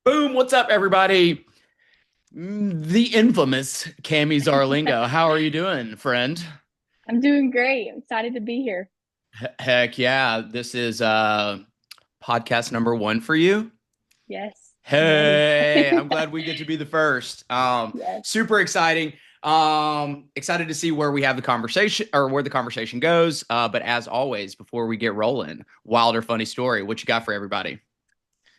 Boom, what's up, everybody? The infamous Cami Zarlengo. How are you doing, friend? I'm doing great. I'm excited to be here. Heck yeah, this is podcast number one for you. Yes, I'm ready. Hey, I'm glad we get to be the first. Yes. Super exciting. Excited to see where we have the conversation or where the conversation goes. But as always, before we get rolling, wild or funny story, what you got for everybody?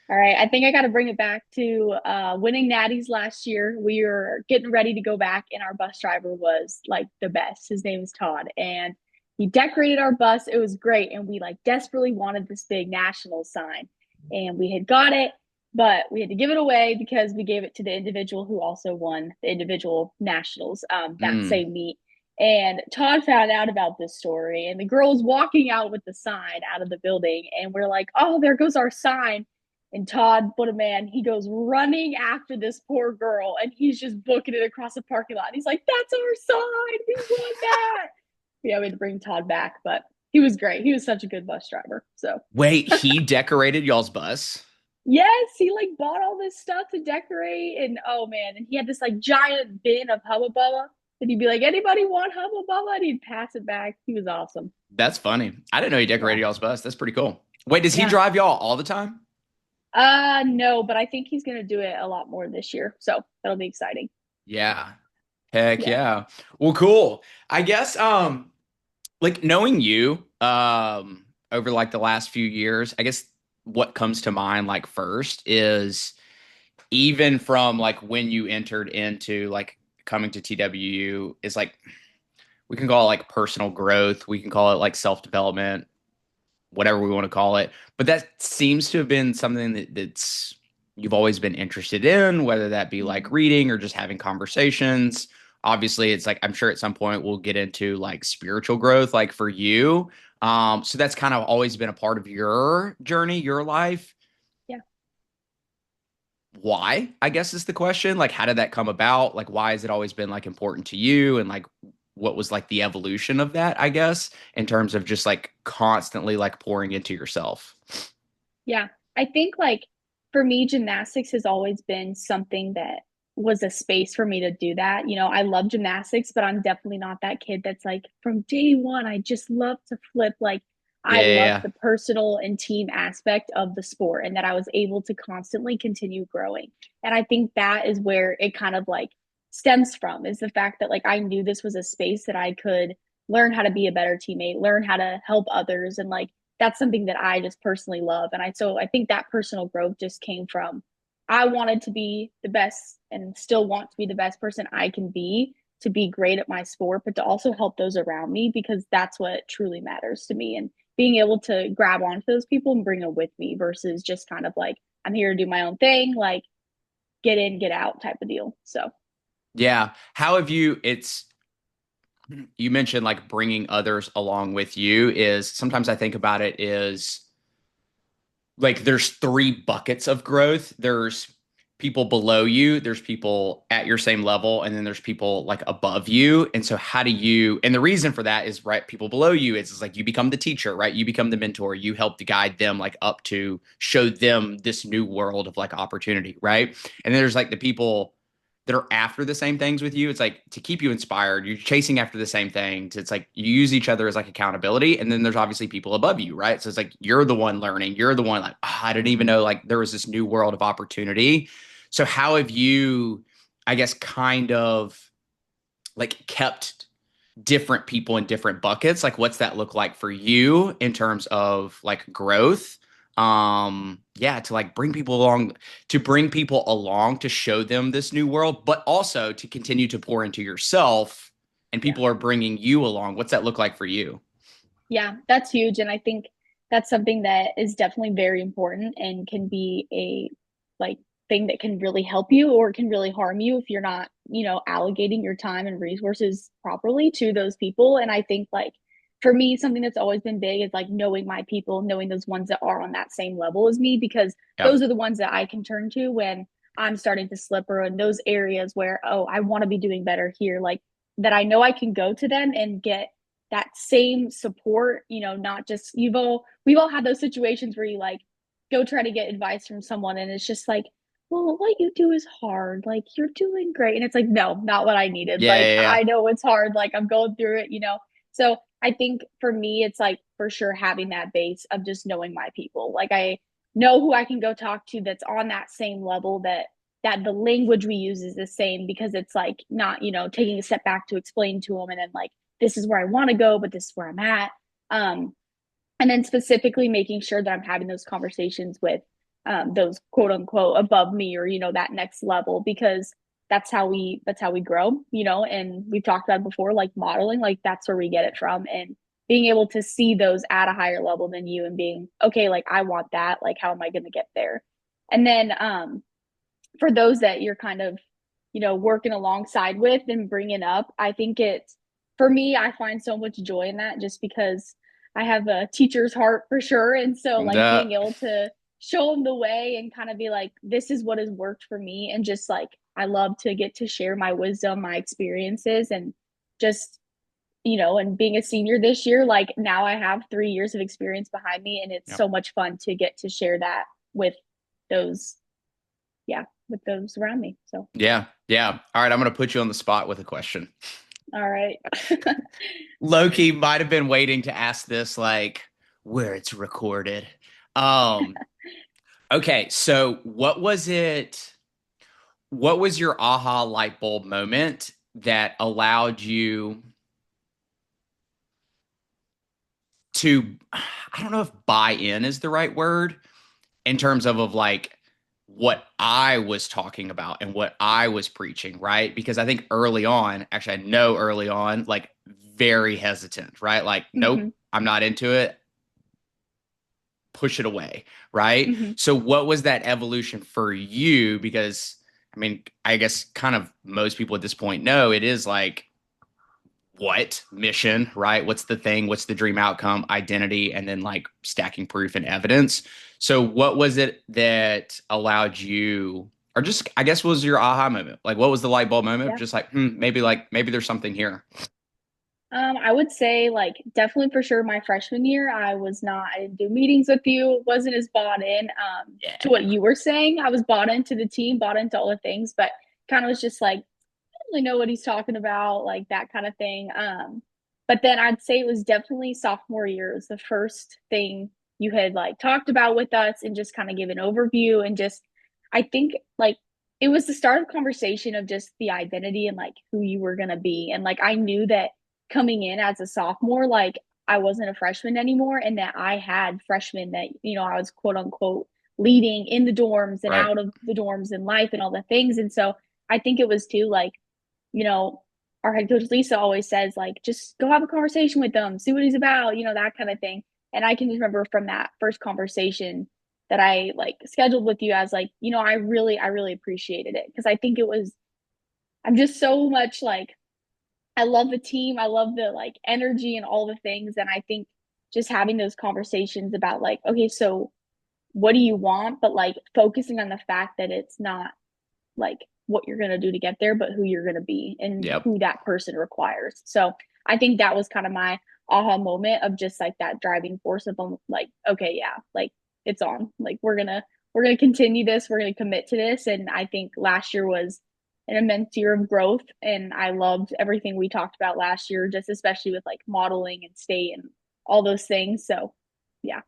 All right. I think I got to bring it back to winning natties last year. We were getting ready to go back, and our bus driver was like the best. His name is Todd, and he decorated our bus. It was great, and we like desperately wanted this big national sign, and we had got it, but we had to give it away because we gave it to the individual who also won the individual nationals that Mm. same meet. And Todd found out about this story, and the girl was walking out with the sign out of the building, and we're like, "Oh, there goes our sign." And Todd, what a man, he goes running after this poor girl and he's just booking it across the parking lot. And he's like, "That's our sign. We won that." Yeah, we had to bring Todd back, but he was great. He was such a good bus driver. So, Wait, he decorated y'all's bus? yes, he like bought all this stuff to decorate. And oh man, and he had this like giant bin of Hubba Bubba. And he'd be like, "Anybody want Hubba Bubba?" And he'd pass it back. He was awesome. That's funny. I didn't know he Yeah. decorated y'all's bus. That's pretty cool. Wait, does he Yeah. drive y'all all the time? No, but I think he's gonna do it a lot more this year. So that'll be exciting. Yeah. Heck Yeah. yeah. Well, cool. I guess like knowing you over like the last few years, I guess what comes to mind like first is even from like when you entered into like coming to TWU is like we can call it like personal growth, we can call it like self-development, whatever we want to call it. But that seems to have been something that's you've always been interested in, whether that be like Mhm. reading or just having conversations. Obviously, it's like I'm sure at some point we'll get into like spiritual growth, like for you. So that's kind of always been a part of your journey, your life. Yeah. Why, I guess is the question. Like, how did that come about? Like, why has it always been like important to you? And like, what was like the evolution of that, I guess, in terms of just like constantly like pouring into yourself? Yeah. I think like for me, gymnastics has always been something that was a space for me to do that. I love gymnastics, but I'm definitely not that kid that's like from day one, I just love to flip. Like Yeah, I yeah, love yeah. the personal and team aspect of the sport and that I was able to constantly continue growing. And I think that is where it kind of like stems from is the fact that like I knew this was a space that I could learn how to be a better teammate, learn how to help others and like that's something that I just personally love. And I think that personal growth just came from I wanted to be the best and still want to be the best person I can be to be great at my sport, but to also help those around me because that's what truly matters to me. And being able to grab onto those people and bring them with me versus just kind of like, I'm here to do my own thing, like get in, get out type of deal. So, Yeah. How have you, you mentioned like bringing others along with you is sometimes I think about it is like there's three buckets of growth. There's people below you, there's people at your same level, and then there's people like above you. And so how do you and the reason for that is right, people below you is like you become the teacher, right? You become the mentor, you help to guide them like up to show them this new world of like opportunity, right? And then there's like the people that are after the same things with you. It's like to keep you inspired. You're chasing after the same things. It's like you use each other as like accountability. And then there's obviously people above you, right? So it's like you're the one learning. You're the one like, oh, I didn't even mm-hmm. know like there was this new world of opportunity. So how have you, I guess, kind of like kept different people in different buckets? Like what's that look like for you in terms of like growth? Yeah, to like bring people along, to bring people along to show them this new world, but also to continue to pour into yourself and Yeah. people are bringing you along. What's that look like for you? Yeah, that's huge. And I think that's something that is definitely very important and can be a like thing that can really help you or can really harm you if you're not, allocating your time and resources properly to those people. And I think like for me, something that's always been big is like knowing my people, knowing those ones that are on that same level as me, because Yeah. those are the ones that I can turn to when I'm starting to slip or in those areas where, oh, I want to be doing better here. Like that I know I can go to them and get that same support, not just we've all had those situations where you like go try to get advice from someone and it's just like, well, what you do is hard. Like, you're doing great. And it's like, no, not what I needed. Yeah, Like, yeah, yeah. I know it's hard. Like, I'm going through it, you know? So I think for me, it's like for sure having that base of just knowing my people. Like, I know who I can go talk to that's on that same level, that the language we use is the same, because it's like not, you know, taking a step back to explain to them and then like, this is where I want to go, but this is where I'm at. Um, and then specifically making sure that I'm having those conversations with those quote unquote above me, or you know, that next level, because that's how we grow, you know. And we've talked about it before, like modeling, like that's where we get it from. And being able to see those at a higher level than you and being okay, like I want that, like how am I going to get there? And then for those that you're kind of, you know, working alongside with and bringing up, I think it's, for me, I find so much joy in that, just because I have a teacher's heart for sure. And so like The being able to show them the way and kind of be like, this is what has worked for me. And just like, I love to get to share my wisdom, my experiences, and just, you know, and being a senior this year, like now I have 3 years of experience behind me, and it's yeah, so much fun to get to share that with those, yeah, with those around me. So, yeah, yeah. All right, I'm gonna put you on the spot with a question. all right. Loki might have been waiting to ask this, like where it's recorded. Um, okay, so what was your aha light bulb moment that allowed you to, I don't know if buy in is the right word, in terms of like what I was talking about and what I was preaching, right? Because I think early on, actually I know early on, like very hesitant, right? Like, nope, Mm-hmm. I'm not into it. Push it away, right? Mm-hmm. So what was that evolution for you? Because I mean, I guess kind of most people at this point know it is like what mission, right? What's the thing? What's the dream outcome, identity, and then like stacking proof and evidence. So, what was it that allowed you, or just, I guess, was your aha moment? Like, what was the light bulb moment? Yeah. Just like, maybe there's something here. I would say like definitely for sure my freshman year, I didn't do meetings with you, wasn't as bought in to Yeah. what you were saying. I was bought into the team, bought into all the things, but kind of was just like, I don't really know what he's talking about, like that kind of thing. But then I'd say it was definitely sophomore year. It was the first thing you had like talked about with us and just kind of give an overview, and just I think like it was the start of conversation of just the identity and like who you were gonna be. And like I knew that coming in as a sophomore, like I wasn't a freshman anymore, and that I had freshmen that, you know, I was quote unquote leading in the dorms and Right. out of the dorms and life and all the things. And so I think it was too like, you know, our head coach Lisa always says, like, just go have a conversation with them, see what he's about, you know, that kind of thing. And I can just remember from that first conversation that I like scheduled with you, as like, you know, I really appreciated it, because I think it was, I'm just so much like, I love the team. I love the like energy and all the things. And I think just having those conversations about like, okay, so what do you want? But like focusing on the fact that it's not like what you're going to do to get there, but who you're going to be and Yep. who that person requires. So I think that was kind of my aha moment of just like that driving force of like, okay, yeah, like it's on. Like we're gonna continue this. We're gonna commit to this. And I think last year was an immense year of growth, and I loved everything we talked about last year, just especially with like modeling and state and all those things. So yeah.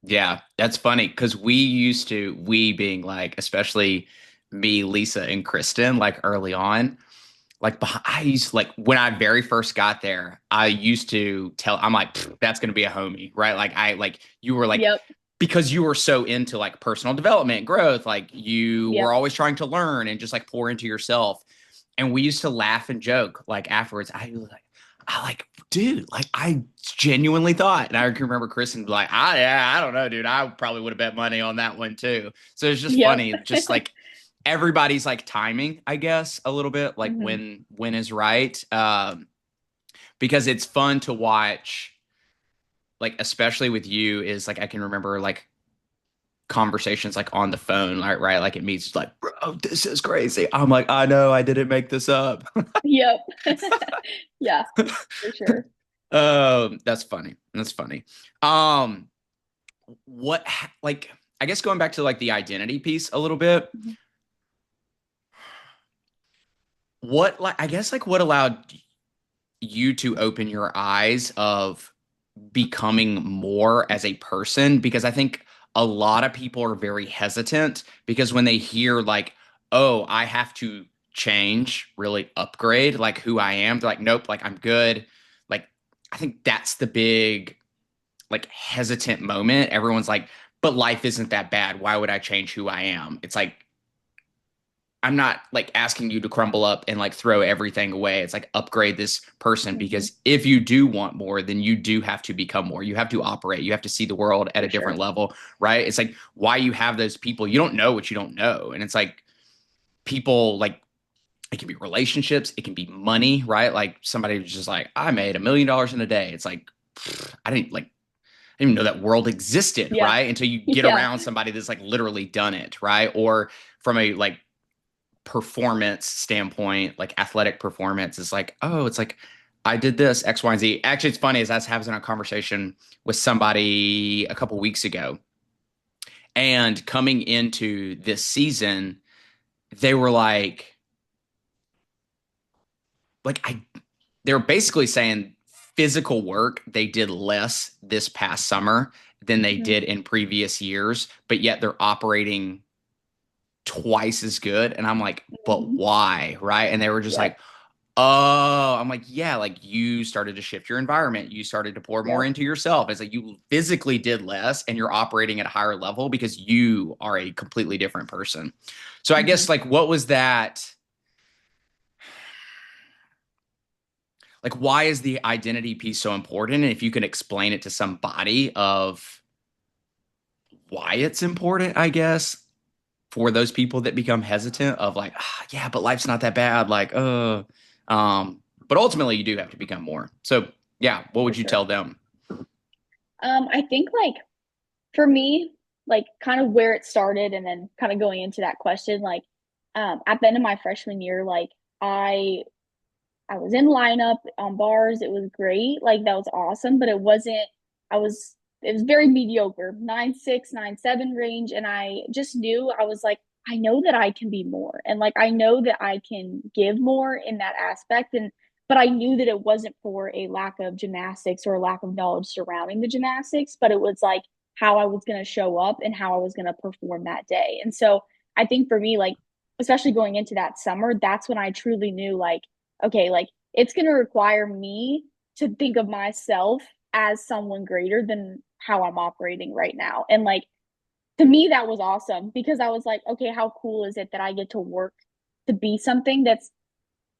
Yeah, that's funny because we being like, especially me, Lisa, and Kristen, like early on, like I used like when I very first got there, I used to tell I'm like that's gonna be a homie, right? Like I like you were like Yep. because you were so into like personal development, growth, like you were Yep. always trying to learn and just like pour into yourself. And we used to laugh and joke like afterwards. I like, dude, like I genuinely thought, and I can remember Chris and be like, yeah, I don't know, dude. I probably would have bet money on that one too. So it's just Yep. funny, just like everybody's like timing, I guess, a little bit, like Mm-hmm. when is right. Because it's fun to watch, like especially with you, is like I can remember like conversations like on the phone, like right, like it means like, bro, this is crazy. I'm like, I know, I didn't make this up. Yep. Yeah, for sure. That's funny. That's funny. Um, what like I guess going back to like the identity piece a little bit, Mhm. what like I guess like what allowed you to open your eyes of becoming more as a person? Because I think a lot of people are very hesitant because when they hear like, oh, I have to change, really upgrade like who I am, they're like, nope, like I'm good. Like I think that's the big like hesitant moment. Everyone's like, but life isn't that bad. Why would I change who I am? It's like I'm not like asking you to crumble up and like throw everything away. It's like upgrade this person Mhm. because if you do want more, then you do have to become more. You have to operate. You have to see the world at a For different sure. level, right? It's like why you have those people. You don't know what you don't know. And it's like people like it can be relationships, it can be money, right? Like somebody who's just like, I made $1 million in a day. It's like I didn't like I didn't even know that world existed, Yeah. right? Until you get Yeah. around somebody that's like literally done it, right? Or from a like performance standpoint, like athletic performance, is like, oh, it's like I did this X, Y, and Z. Actually, it's funny is I was having a conversation with somebody a couple weeks ago, and coming into this season, they were like I, they were basically saying physical work they did less this past summer than they Mhm. did in previous years, but yet they're operating twice as good. And I'm like, but Mhm. why? Right. And they were just Yep. like, oh, I'm like, yeah, like you started to shift your environment. You started to pour more Yep. into yourself. It's like you physically did less and you're operating at a higher level because you are a completely different person. So I guess Mhm. like what was that? Like, why is the identity piece so important? And if you can explain it to somebody of why it's important, I guess, for those people that become hesitant of like, ah, yeah, but life's not that bad. Like, but ultimately you do have to become more. So yeah, what For would you sure. tell them? I think like for me, like kind of where it started and then kind of going into that question, like at the end of my freshman year, like I I was in lineup on bars. It was great. Like that was awesome, but it wasn't I was it was very mediocre, 9.6, 9.7 range. And I just knew I was like, I know that I can be more. And like I know that I can give more in that aspect. And but I knew that it wasn't for a lack of gymnastics or a lack of knowledge surrounding the gymnastics, but it was like how I was going to show up and how I was going to perform that day. And so I think for me, like, especially going into that summer, that's when I truly knew, like, okay, like it's going to require me to think of myself as someone greater than how I'm operating right now. And like to me, that was awesome because I was like, okay, how cool is it that I get to work to be something that's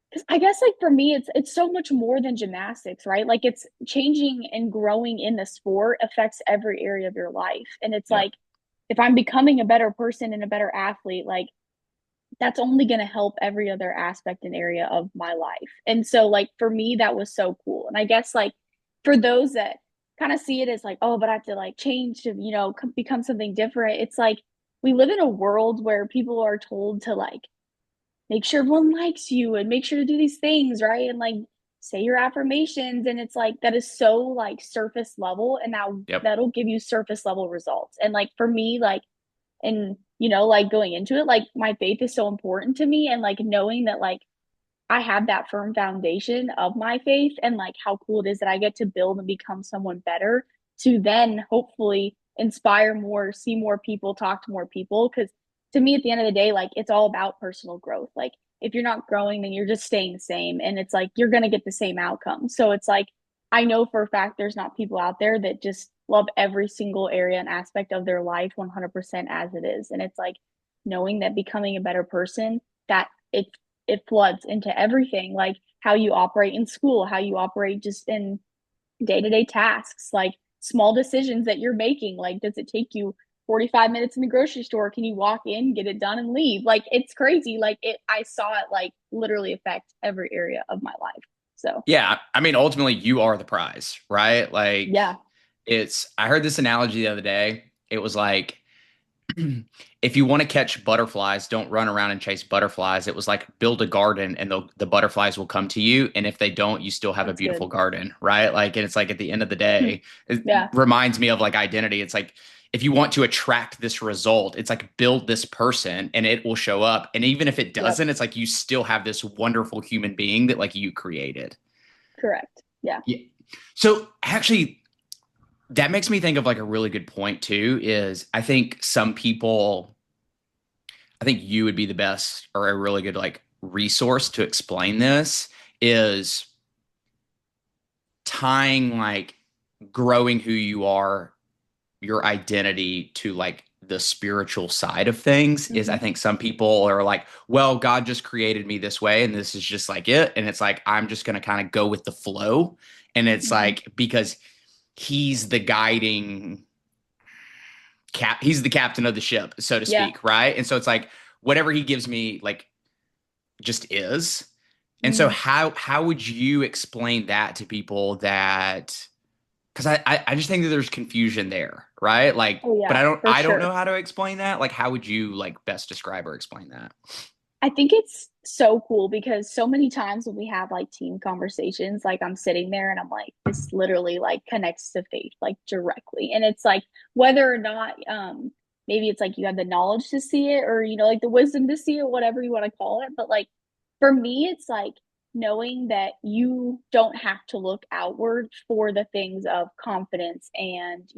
because I guess like for me, it's so much more than gymnastics, right? Like it's changing and growing in the sport affects every area of your life. And it's Yep. like if I'm becoming a better person and a better athlete, like that's only going to help every other aspect and area of my life. And so like for me that was so cool. And I guess like for those that kind of see it as like, oh, but I have to like change to, become something different. It's like we live in a world where people are told to like make sure everyone likes you and make sure to do these things, right? And like say your affirmations and it's like that is so like surface level and now Yep. that'll give you surface level results. And like for me like and like going into it like my faith is so important to me and like knowing that like I have that firm foundation of my faith and like how cool it is that I get to build and become someone better to then hopefully inspire more, see more people, talk to more people because to me at the end of the day like it's all about personal growth. Like if you're not growing then you're just staying the same and it's like you're going to get the same outcome. So it's like I know for a fact there's not people out there that just love every single area and aspect of their life 100% as it is. And it's like knowing that becoming a better person that it floods into everything, like how you operate in school, how you operate just in day-to-day tasks, like small decisions that you're making. Like, does it take you 45 minutes in the grocery store? Can you walk in, get it done, and leave? Like, it's crazy. Like, I saw it like literally affect every area of my life. So, Yeah. I mean, ultimately you are the prize, right? Like yeah, I heard this analogy the other day. It was like, if you want to catch butterflies, don't run around and chase butterflies. It was like build a garden and the butterflies will come to you. And if they don't, you still have a that's beautiful good. garden, right? Like, and it's like at the end of the day, it Yeah, reminds me of like identity. It's like if you want to attract this result, it's like build this person and it will show up. And even if it Yep. doesn't, it's like you still have this wonderful human being that like you created. Correct. Yeah. Yeah. So actually, that makes me think of like a really good point too, is I think some people, I think you would be the best or a really good like resource to explain this is tying like growing who you are, your identity to like the spiritual side of things is I Hmm. think some people are like, well, God just created me this way and this is just like it. And it's like, I'm just going to kind of go with the flow. And it's Hmm. like, because he's the guiding he's the captain of the ship, so to Yeah. speak. Right. And so it's like, whatever he gives me, like just is. And so Hmm. how would you explain that to people that because I just think that there's confusion there, right? Like, Oh but yeah, for I don't sure. know how to explain that. Like, how would you like best describe or explain that? I think it's so cool because so many times when we have like team conversations, like I'm sitting there and I'm like, this literally like connects to faith like directly. And it's like whether or not maybe it's like you have the knowledge to see it or like the wisdom to see it, whatever you want to call it. But like for me, it's like knowing that you don't have to look outward for the things of confidence and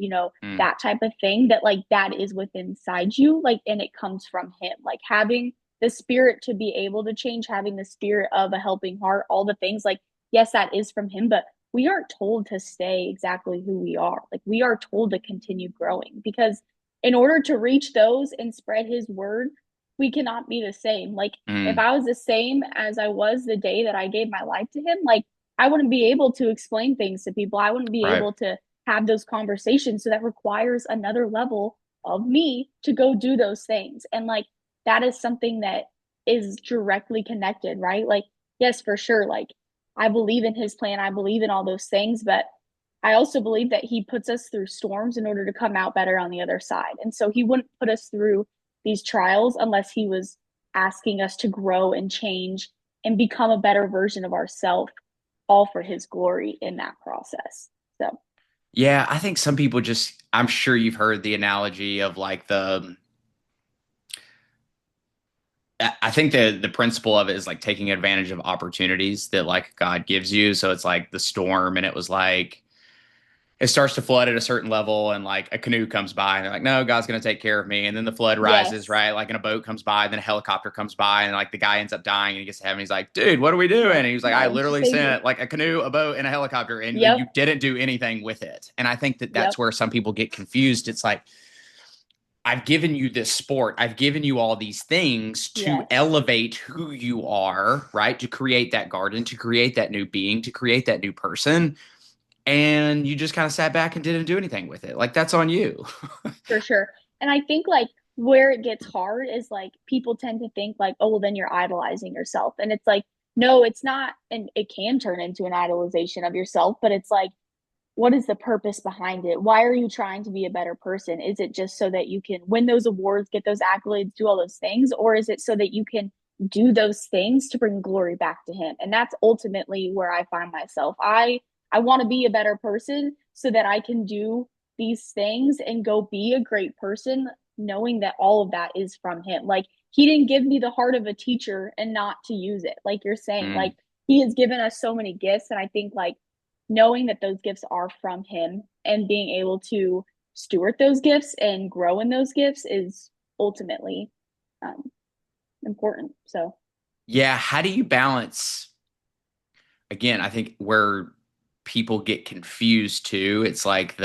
Mm, that type of thing, that like that is within inside you, like, and it comes from him, like having the spirit to be able to change, having the spirit of a helping heart, all the things, like, yes, that is from him, but we aren't told to stay exactly who we are. Like, we are told to continue growing because in order to reach those and spread his word, we cannot be the same. Like, if mm, I was the same as I was the day that I gave my life to him, like, I wouldn't be able to explain things to people. I wouldn't be right. able to have those conversations. So that requires another level of me to go do those things. And like, that is something that is directly connected, right? Like, yes, for sure. Like, I believe in his plan. I believe in all those things, but I also believe that he puts us through storms in order to come out better on the other side. And so he wouldn't put us through these trials unless he was asking us to grow and change and become a better version of ourselves, all for his glory in that process. So, Yeah, I think some people just, I'm sure you've heard the analogy of like I think the principle of it is like taking advantage of opportunities that like God gives you. So it's like the storm, and it was like, it starts to flood at a certain level and like a canoe comes by and they're like, no, God's going to take care of me. And then the flood rises, yes, right? Like, and a boat comes by and then a helicopter comes by and like the guy ends up dying and he gets to heaven. He's like, dude, what are we doing? yeah, And he was like, I no, literally thank you. sent like a canoe, a boat, and a helicopter, and you Yep, didn't do anything with it. And I think that that's yep, where some people get confused. It's like, I've given you this sport. I've given you all these things to yes, elevate who you are, right? To create that garden, to create that new being, to create that new person. And you just kind of sat back and didn't do anything with it. Like, that's on you. for sure. And I think like where it gets hard is like people tend to think like, oh, well, then you're idolizing yourself. And it's like, no, it's not. And it can turn into an idolization of yourself, but it's like, what is the purpose behind it? Why are you trying to be a better person? Is it just so that you can win those awards, get those accolades, do all those things? Or is it so that you can do those things to bring glory back to him? And that's ultimately where I find myself. I want to be a better person so that I can do these things and go be a great person, knowing that all of that is from him. Like, he didn't give me the heart of a teacher and not to use it. Like you're saying, like, Mm. he has given us so many gifts. And I think like knowing that those gifts are from him and being able to steward those gifts and grow in those gifts is ultimately um, important. So, Yeah. How do you balance? Again, I think where people get confused too, it's like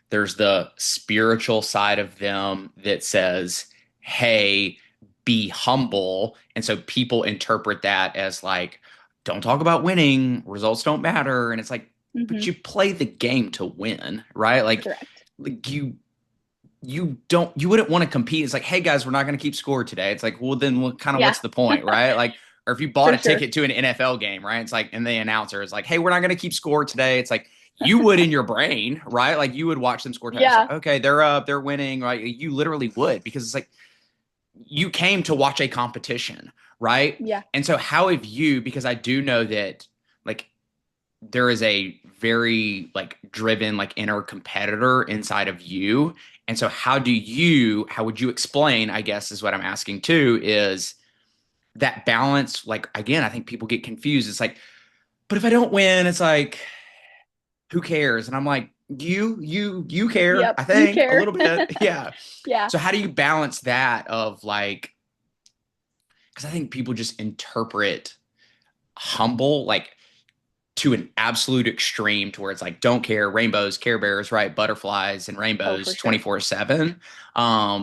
there's the spiritual side of them that says, hey, be humble. And so people interpret that as like, don't talk about winning, results don't matter. And it's like, but mm-hmm, you play the game to win, right? correct. Like you wouldn't want to compete. It's like, hey guys, we're not going to keep score today. It's like, well, then what kind of Yeah, what's the point, right? Like, or if you bought for a sure. ticket to an NFL game, right? It's like, and the announcer is like, hey, we're not going to keep score today. It's like you would in your brain, right? Like you would watch them score. It's like, Yeah, okay, they're up, they're winning, right? You literally would because it's like you came to watch a competition, right? yeah, And so how have you? Because I do know that like there is a very like driven, like inner competitor inside of you. And so how would you explain, I guess is what I'm asking too, is that balance? Like, again, I think people get confused. It's like, but if I don't win, it's like, who cares? And I'm like, you care, Yep, I you think a care. little bit. Yeah. Yeah. So how do you balance that of like, because I think people just interpret humble like to an absolute extreme to where it's like don't care, rainbows, care bears, right, butterflies and Oh, for rainbows sure. 24/7.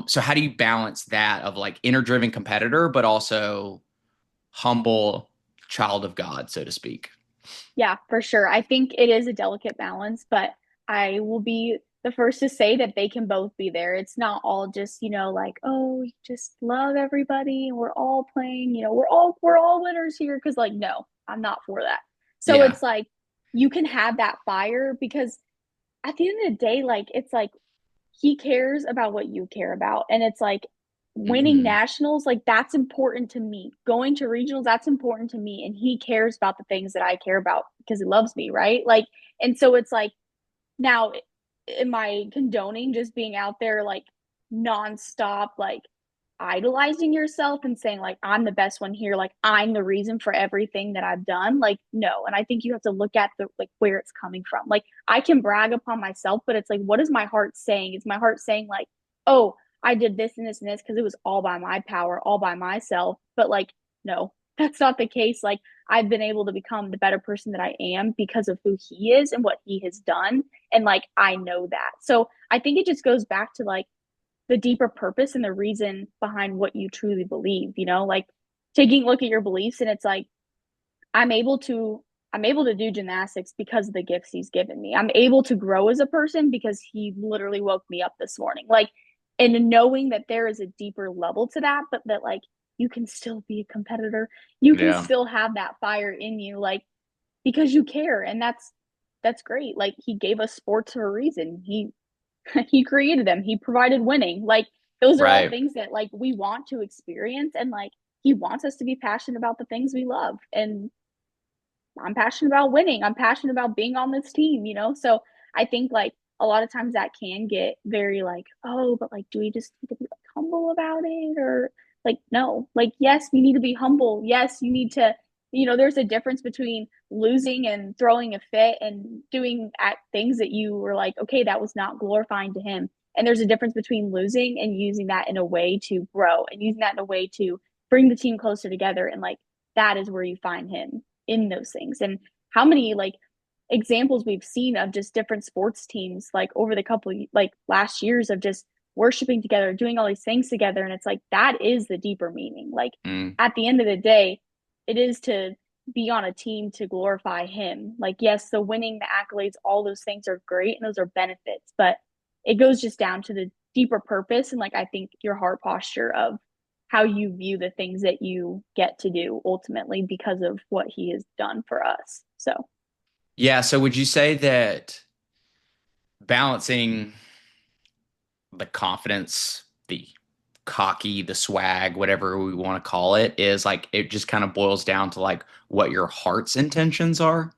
So how do you balance that of like inner driven competitor but also humble child of God, so to speak? Yeah, for sure. I think it is a delicate balance, but I will be the first to say that they can both be there. It's not all just, like, oh, just love everybody and we're all playing, we're all winners here because like no, I'm not for that. So Yeah. it's like you can have that fire because at the end of the day, like it's like he cares about what you care about. And it's like winning Hmm. nationals, like that's important to me. Going to regionals, that's important to me. And he cares about the things that I care about because he loves me, right? Like, and so it's like, now, am I condoning just being out there like nonstop, like idolizing yourself and saying like I'm the best one here, like I'm the reason for everything that I've done? Like no, and I think you have to look at the like where it's coming from. Like I can brag upon myself, but it's like what is my heart saying? Is my heart saying like, oh, I did this and this and this because it was all by my power, all by myself? But like no, that's not the case. Like I've been able to become the better person that I am because of who he is and what he has done, and like I know that. So I think it just goes back to like the deeper purpose and the reason behind what you truly believe, like taking a look at your beliefs, and it's like I'm able to I'm able to do gymnastics because of the gifts he's given me. I'm able to grow as a person because he literally woke me up this morning. Like, and knowing that there is a deeper level to that, but that like you can still be a competitor. You can Yeah. still have that fire in you, like because you care. And that's great. Like he gave us sports for a reason. He created them. He provided winning. Like those are all Right. things that like we want to experience, and like he wants us to be passionate about the things we love. And I'm passionate about winning. I'm passionate about being on this team. So I think like a lot of times that can get very like, oh, but like, do we just need to be like humble about it? Or like, no, like, yes, we need to be humble. Yes, you need to, there's a difference between losing and throwing a fit and doing at things that you were like, okay, that was not glorifying to him. And there's a difference between losing and using that in a way to grow and using that in a way to bring the team closer together. And like, that is where you find him in those things. And how many like examples we've seen of just different sports teams like over the couple like last years of just worshiping together, doing all these things together. And it's like that is the deeper meaning. Like Mm. at the end of the day, it is to be on a team to glorify him. Like, yes, the winning, the accolades, all those things are great and those are benefits, but it goes just down to the deeper purpose and like I think your heart posture of how you view the things that you get to do ultimately because of what he has done for us. So, Yeah. So would you say that balancing the confidence, the cocky, the swag, whatever we want to call it, is like it just kind of boils down to like what your heart's intentions are?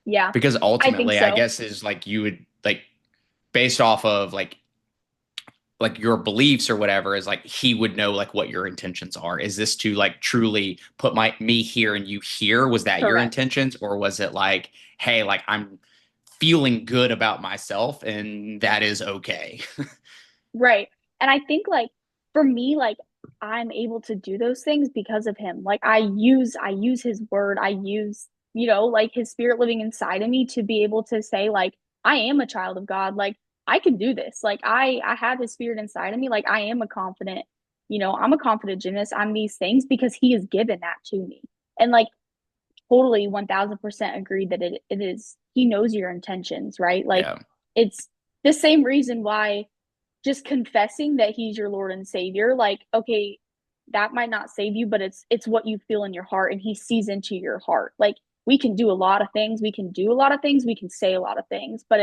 yeah, Because I think ultimately, I so. guess is like you would like based off of like your beliefs or whatever is like he would know like what your intentions are. Is this to like truly put my me here and you here? Was that your Correct. intentions, or was it like, hey, like I'm feeling good about myself and that is okay? Right. And I think like for me, like I'm able to do those things because of him. Like I use his word. I use, like his spirit living inside of me to be able to say like I am a child of God. Like I can do this. Like I have his spirit inside of me. Like I am a confident, I'm a confident gymnast. I'm these things because he has given that to me. And like totally 1000% agree that it is he knows your intentions, right? Like Yeah. it's the same reason why just confessing that he's your Lord and Savior, like, okay, that might not save you, but it's what you feel in your heart, and he sees into your heart. Like we can do a lot of things, we can do a lot of things, we can say a lot of things, but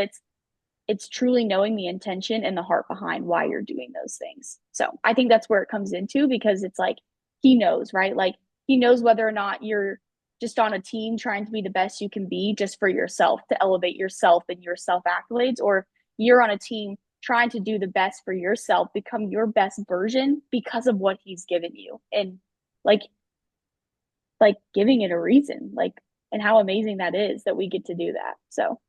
it's truly knowing the intention and the heart behind why you're doing those things. So I think that's where it comes into because it's like he knows, right? Like he knows whether or not you're just on a team trying to be the best you can be just for yourself to elevate yourself and your self accolades, or if you're on a team trying to do the best for yourself, become your best version because of what he's given you. And like giving it a reason, like, and how amazing that is that we get to do that. So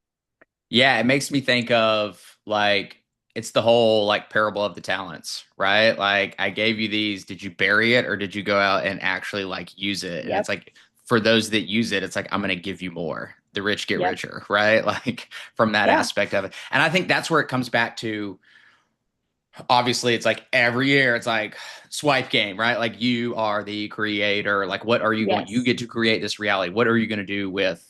Yeah, it makes me think of like it's the whole like parable of the talents, right? Like I gave you these, did you bury it or did you go out and actually like use it? And it's yep, like for those that use it, it's like I'm going to give you more. The rich get yep, richer, right? Like from that yeah, aspect of it. And I think that's where it comes back to obviously it's like every year it's like swipe game, right? Like you are the creator. Like what are you going you yes, get to create this reality. What are you going to do with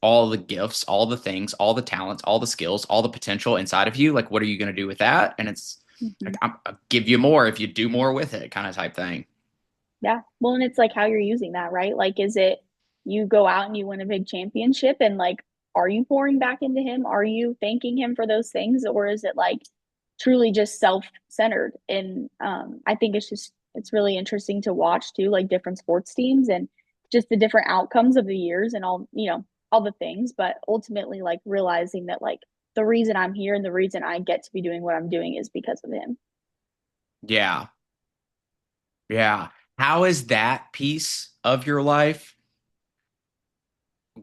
all the gifts, all the things, all the talents, all the skills, all the potential inside of you? Like what are you going to do with that? And it's mm-hmm. like I'll give you more if you do more with it kind of type thing. Yeah. Well, and it's like how you're using that, right? Like, is it you go out and you win a big championship and like, are you pouring back into him? Are you thanking him for those things? Or is it like truly just self-centered? And I think it's really interesting to watch too, like different sports teams and just the different outcomes of the years and all, all the things, but ultimately like realizing that like the reason I'm here and the reason I get to be doing what I'm doing is because of him. Yeah. Yeah. How has that piece of your life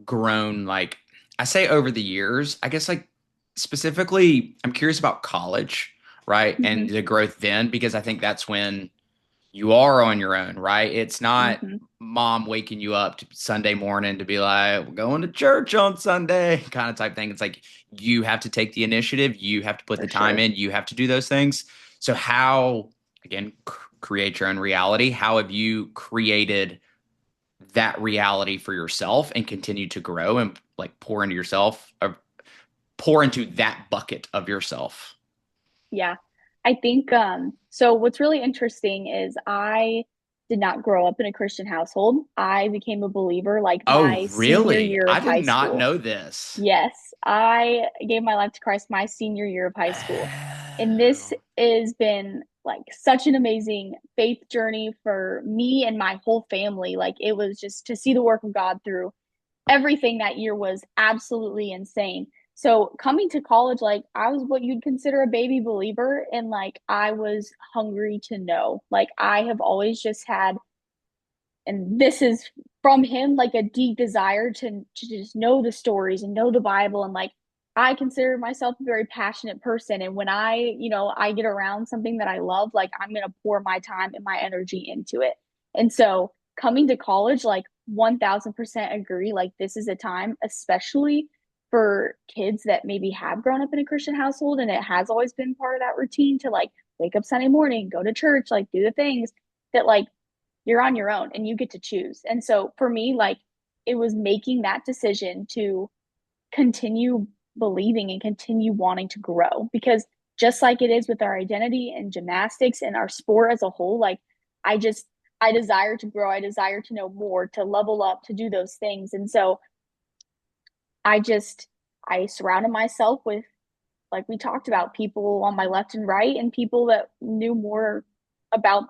grown like I say over the years? I guess like specifically I'm curious about college, right? Hmm. And the growth then because I think that's when you are on your own, right? It's not Hmm. mom waking you up to Sunday morning to be like, we're going to church on Sunday kind of type thing. It's like you have to take the initiative, you have to put For the time sure. in, you have to do those things. So how again create your own reality? How have you created that reality for yourself and continue to grow and like pour into yourself or pour into that bucket of yourself? Yeah. I think so what's really interesting is I did not grow up in a Christian household. I became a believer like Oh, my senior really? year I of did high not school. know this. Yes, I gave my life to Christ my senior year of high school. And this Oh. has been like such an amazing faith journey for me and my whole family. Like it was just to see the work of God through everything that year was absolutely insane. So coming to college, like I was what you'd consider a baby believer, and like I was hungry to know. Like I have always just had, and this is from him, like a deep desire to just know the stories and know the Bible, and like I consider myself a very passionate person. And when I get around something that I love, like I'm gonna pour my time and my energy into it. And so coming to college, like 1000% agree, like this is a time, especially for kids that maybe have grown up in a Christian household and it has always been part of that routine to like wake up Sunday morning, go to church, like do the things that like you're on your own and you get to choose. And so for me, like it was making that decision to continue believing and continue wanting to grow because just like it is with our identity and gymnastics and our sport as a whole, like I just I desire to grow, I desire to know more, to level up, to do those things. And so I surrounded myself with, like we talked about, people on my left and right and people that knew more about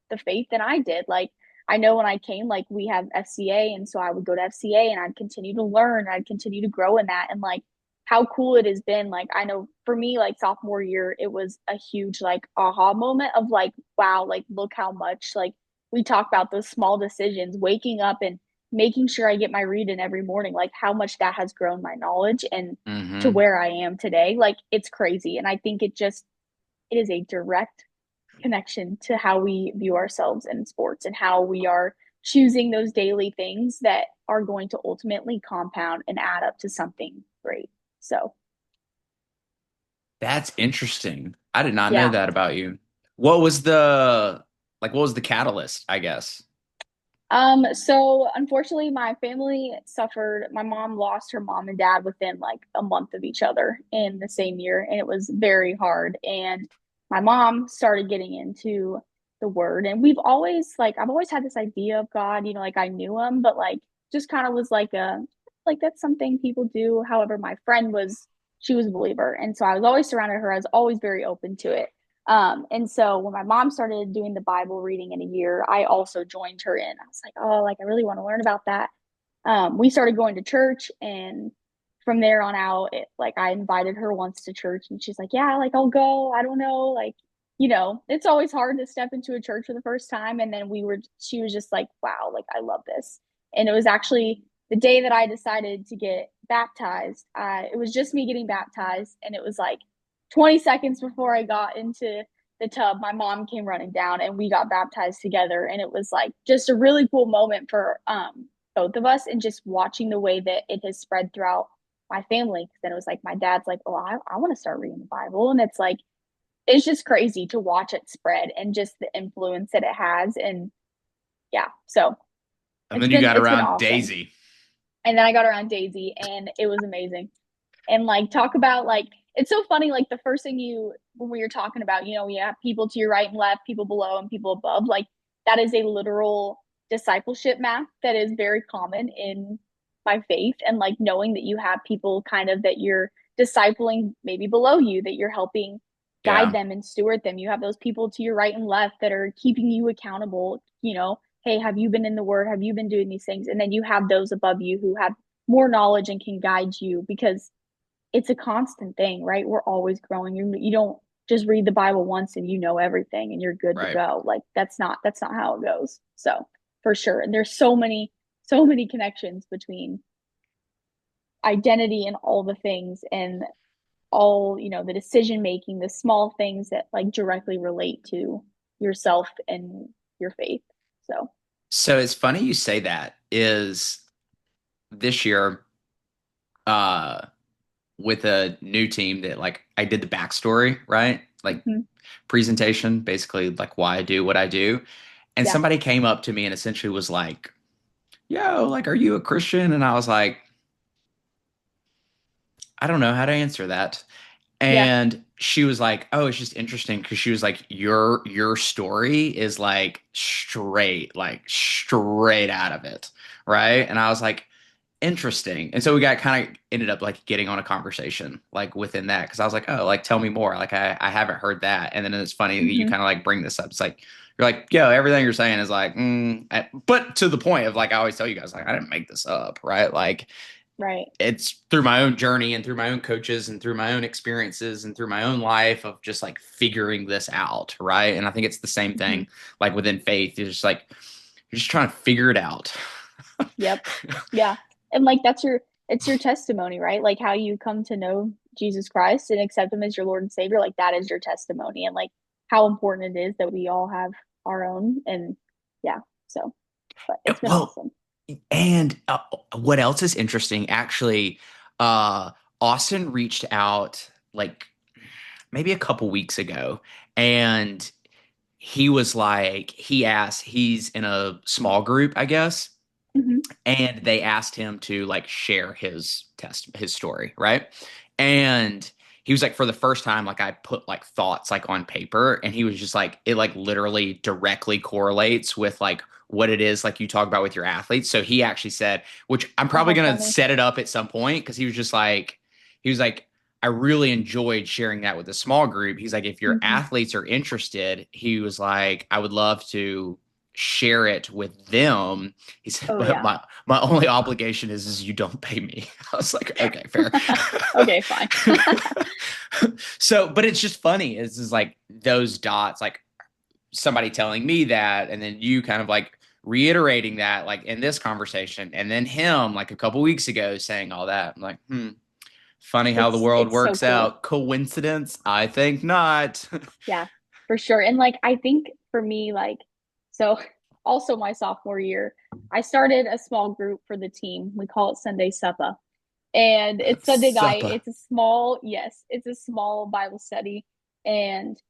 the faith than I did. Like I know when I came, like we have FCA, and so I would go to FCA and I'd continue to learn, I'd continue to grow in that, and like how cool it has been. Like I know for me, like sophomore year, it was a huge like aha moment of like, wow, like look how much like we talk about those small decisions, waking up and making sure I get my read in every morning, like how much that has grown my knowledge and to Mm-hmm. where I am today. Like it's crazy. And I think it is a direct connection to how we view ourselves in sports and how we are choosing those daily things that are going to ultimately compound and add up to something great. So, That's interesting. I did not know yeah. that about you. What was the what was the catalyst, I guess? So unfortunately my family suffered, my mom lost her mom and dad within like a month of each other in the same year, and it was very hard. And my mom started getting into the word, and I've always had this idea of God, like I knew him, but like just kind of was like that's something people do. However, my friend she was a believer, and so I was always surrounded her. I was always very open to it. And so when my mom started doing the Bible reading in a year, I also joined her in. I was like, oh, like I really want to learn about that. we started going to church, and from there on out, like I invited her once to church, and she's like, yeah, like I'll go. I don't know, like, it's always hard to step into a church for the first time. And then she was just like, wow, like I love this. And it was actually the day that I decided to get baptized. It was just me getting baptized, and it was like 20 seconds before I got into the tub, my mom came running down and we got baptized together. And it was like just a really cool moment for both of us, and just watching the way that it has spread throughout my family. Because then it was like my dad's like, oh, I want to start reading the Bible. And it's like, it's just crazy to watch it spread and just the influence that it has. And yeah, so And then you got it's been around awesome. Daisy. And then I got around Daisy, and it was amazing. And like, talk about like, it's so funny, like the first thing when we were talking about, we have people to your right and left, people below and people above, like that is a literal discipleship map that is very common in my faith. And like knowing that you have people kind of that you're discipling maybe below you, that you're helping guide Yeah, them and steward them. You have those people to your right and left that are keeping you accountable, hey, have you been in the word, have you been doing these things? And then you have those above you who have more knowledge and can guide you, because it's a constant thing, right? We're always growing. You don't just read the Bible once and you know everything and you're good to right. go. Like that's not how it goes. So for sure. And there's so many connections between identity and all the things, and all, the decision making, the small things that like directly relate to yourself and your faith. So So it's funny you say that is this year, uh, with a new team that like I did the backstory, right? Like mhm. presentation, basically like why I do what I do. And Yeah. somebody came up to me and essentially was like, yo, like, are you a Christian? And I was like, I don't know how to answer that. Yeah. And she was like, "Oh, it's just interesting because she was like, your story is like straight out of it, right?" And I was like, "Interesting." And so we got kind of ended up like getting on a conversation like within that because I was like, "Oh, like tell me more." Like I haven't heard that. And then it's funny that you Hmm. kind of like bring this up. It's like you're like, "Yo, everything you're saying is like," but to the point of like I always tell you guys like I didn't make this up, right? Like Right. it's through my own journey and through my own coaches and through my own experiences and through my own life of just like figuring this out, right? And I think it's the same Hmm. thing like within faith. You're just like you're just trying to figure it out. Yep. Yeah. And like it's your testimony, right? Like how you come to know Jesus Christ and accept him as your Lord and Savior, like that is your testimony, and like how important it is that we all have our own. And yeah, so but it's been Well, awesome. and what else is interesting actually, uh Austin reached out like maybe a couple weeks ago and he was like he asked he's in a small group, I guess, Hmm. and they asked him to like share his story, right? And he was like, for the first time, like I put like thoughts like on paper, and he was just like, it like literally directly correlates with like what it is like you talk about with your athletes. So he actually said, which I'm Oh, probably how gonna funny. set it up at some point because he was just like, he was like, I really enjoyed sharing that with a small group. He's like, if your Hmm. athletes are interested, he was like, I would love to share it with them. He said, Oh but yeah. my only obligation is you don't pay me. I was like, okay, fair. Okay, fine. So, but it's just funny. Is like those dots, like somebody telling me that, and then you kind of like reiterating that, like in this conversation, and then him like a couple weeks ago saying all that. I'm like, funny how the world It's so works cool. out. Coincidence? I think not. Yeah, for sure. And like I think for me, like, so also my sophomore year, I started a small group for the team. We call it Sunday Supper. And it's Sunday night. Supper. It's a small Bible study. And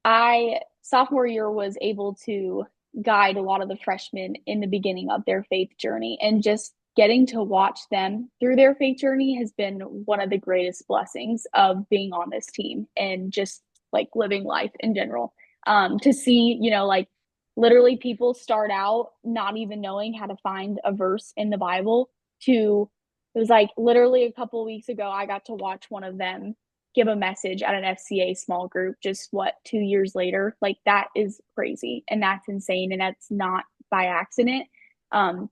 I sophomore year was able to guide a lot of the freshmen in the beginning of their faith journey, and just getting to watch them through their faith journey has been one of the greatest blessings of being on this team, and just like living life in general. To see, like literally people start out not even knowing how to find a verse in the Bible, to it was like literally a couple of weeks ago I got to watch one of them give a message at an FCA small group, just 2 years later. Like that is crazy and that's insane, and that's not by accident.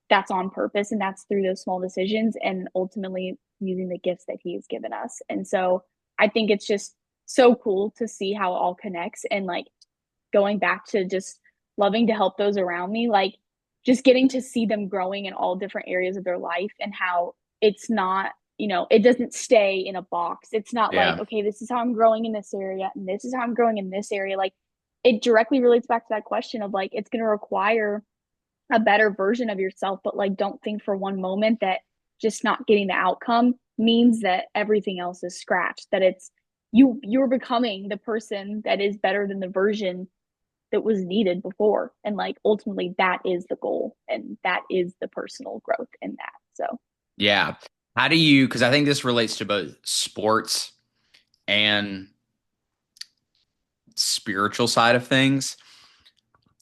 that's on purpose, and that's through those small decisions and ultimately using the gifts that he has given us. And so I think it's just so cool to see how it all connects, and like going back to just loving to help those around me, like just getting to see them growing in all different areas of their life, and how it's not, it doesn't stay in a box. It's not like, Yeah. okay, this is how I'm growing in this area and this is how I'm growing in this area. Like it directly relates back to that question of like, it's going to require a better version of yourself, but like don't think for one moment that just not getting the outcome means that everything else is scratched, that it's you're becoming the person that is better than the version that was needed before. And like ultimately that is the goal, and that is the personal growth in that. So Yeah. How do you, because I think this relates to both sports and spiritual side of things,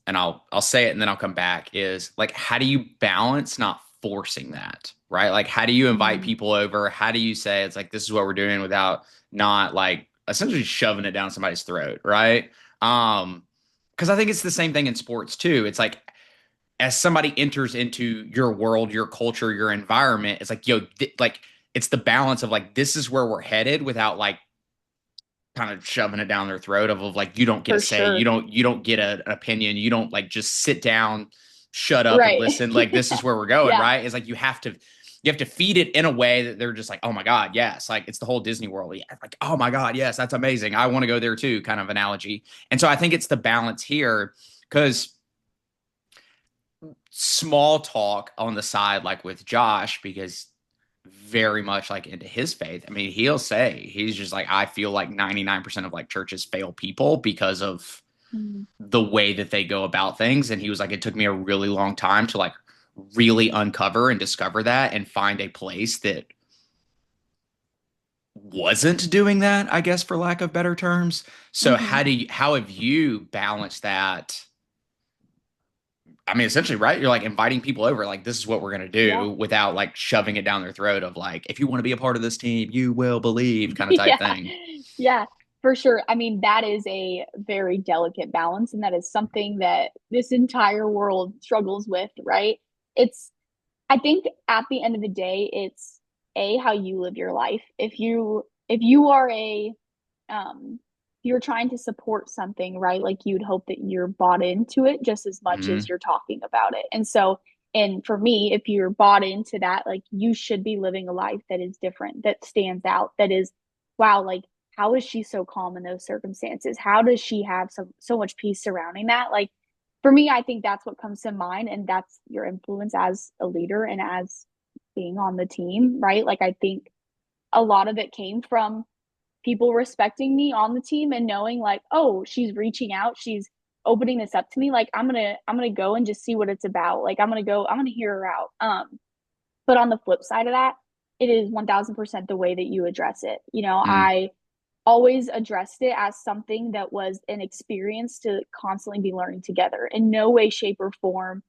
and I'll say it and then I'll come back, is like how do you balance not forcing that, right? Like how do you invite mm, people over? How do you say it's like this is what we're doing without not like essentially shoving it down somebody's throat, right? Because I think it's the same thing in sports too. It's like as somebody enters into your world, your culture, your environment, it's like, like it's the balance of like this is where we're headed without like kind of shoving it down their throat of like you don't get a for say, sure. you don't get an opinion, you don't like just sit down, shut up and Right. listen. Like this is where we're going, Yeah. right? It's like you have to feed it in a way that they're just like, oh my god, yes, like it's the whole Disney World, yeah, like oh my god, yes, that's amazing, I want to go there too, kind of analogy. And so I think it's the balance here because small talk on the side, like with Josh, because very much like into his faith. I mean, he'll say he's just like, I feel like 99% of like churches fail people because of Mm, the way that they go about things. And he was like, it took me a really long time to like really uncover and discover that and find a place that wasn't doing that, I guess, for lack of better terms. So mm-hmm. how have you balanced that? I mean, essentially, right? You're like inviting people over, like, this is what we're going to Yeah. do without like shoving it down their throat of like, if you want to be a part of this team, you will believe kind of type Yeah. thing. Yeah, for sure. I mean, that is a very delicate balance, and that is something that this entire world struggles with, right? It's, I think at the end of the day, it's a how you live your life. If you are a you're trying to support something, right? Like you'd hope that you're bought into it just as much as Hmm. you're talking about it. And so, and for me, if you're bought into that, like you should be living a life that is different, that stands out, that is, wow, like how is she so calm in those circumstances? How does she have so much peace surrounding that? Like for me, I think that's what comes to mind, and that's your influence as a leader and as being on the team, right? Like I think a lot of it came from people respecting me on the team and knowing like, oh, she's reaching out, she's opening this up to me, like I'm gonna go and just see what it's about, like I'm gonna hear her out. But on the flip side of that, it is 1000% the way that you address it. Mm. I always addressed it as something that was an experience to constantly be learning together. In no way, shape, or form,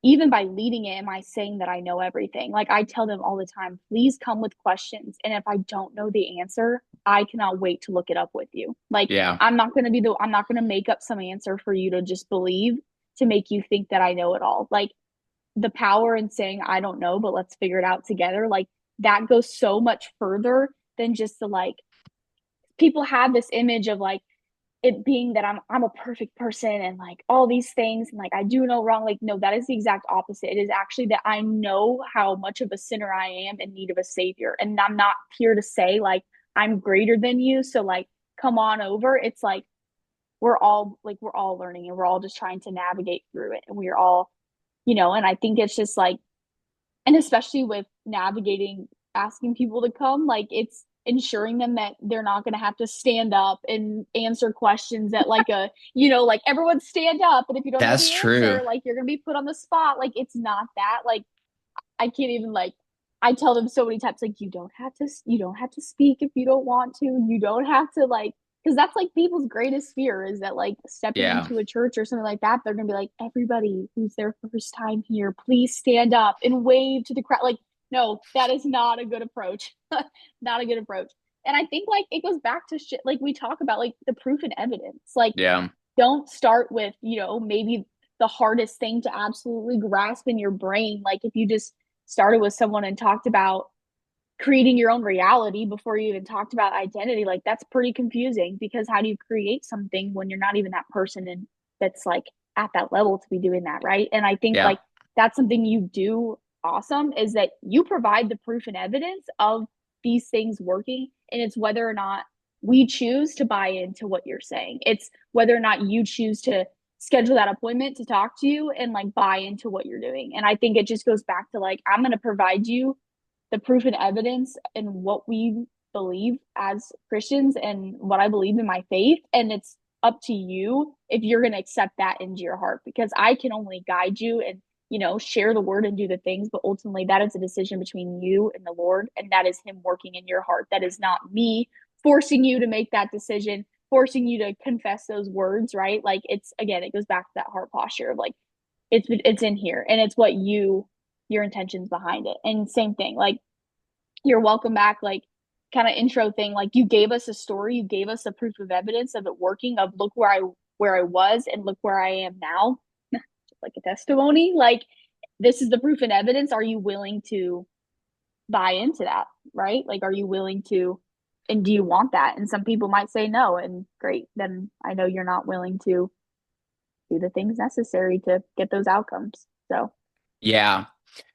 even by leading it, am I saying that I know everything? Like I tell them all the time, please come with questions. And if I don't know the answer, I cannot wait to look it up with you. Like Yeah. I'm not going to make up some answer for you to just believe to make you think that I know it all. Like the power in saying, I don't know, but let's figure it out together. Like that goes so much further than just the like, people have this image of like, it being that I'm a perfect person and like all these things and like I do no wrong. Like, no, that is the exact opposite. It is actually that I know how much of a sinner I am in need of a savior. And I'm not here to say like I'm greater than you. So like come on over. It's like we're all learning, and we're all just trying to navigate through it. And we're all, and I think it's just like, and especially with navigating asking people to come, like it's ensuring them that they're not going to have to stand up and answer questions at like a, like everyone stand up, and if you don't know That's the true. answer, like you're going to be put on the spot. Like it's not that. Like I can't even like, I tell them so many times like you don't have to speak if you don't want to. You don't have to like, because that's like people's greatest fear is that like stepping Yeah. into a church or something like that, they're gonna be like, everybody who's their first time here, please stand up and wave to the crowd. Like, no, that is not a good approach. Not a good approach. And I think like it goes back to shit like we talk about like the proof and evidence. Like Yeah. don't start with, maybe the hardest thing to absolutely grasp in your brain. Like if you just started with someone and talked about creating your own reality before you even talked about identity, like that's pretty confusing because how do you create something when you're not even that person and that's like at that level to be doing that, right? And I think Yeah. like that's something you do awesome is that you provide the proof and evidence of these things working, and it's whether or not we choose to buy into what you're saying. It's whether or not you choose to schedule that appointment to talk to you and like buy into what you're doing. And I think it just goes back to like I'm going to provide you the proof and evidence in what we believe as Christians and what I believe in my faith. And it's up to you if you're going to accept that into your heart because I can only guide you and, you know, share the word and do the things. But ultimately, that is a decision between you and the Lord. And that is Him working in your heart. That is not me forcing you to make that decision, forcing you to confess those words, right? Like it's, again, it goes back to that heart posture of like, it's in here and it's what your intentions behind it. And same thing, like your welcome back, like kind of intro thing, like you gave us a story, you gave us a proof of evidence of it working, of look where I was and look where I am now, like a testimony. Like this is the proof and evidence. Are you willing to buy into that? Right? Like, are you willing to and do you want that? And some people might say no, and great. Then I know you're not willing to do the things necessary to get those outcomes. So Yeah.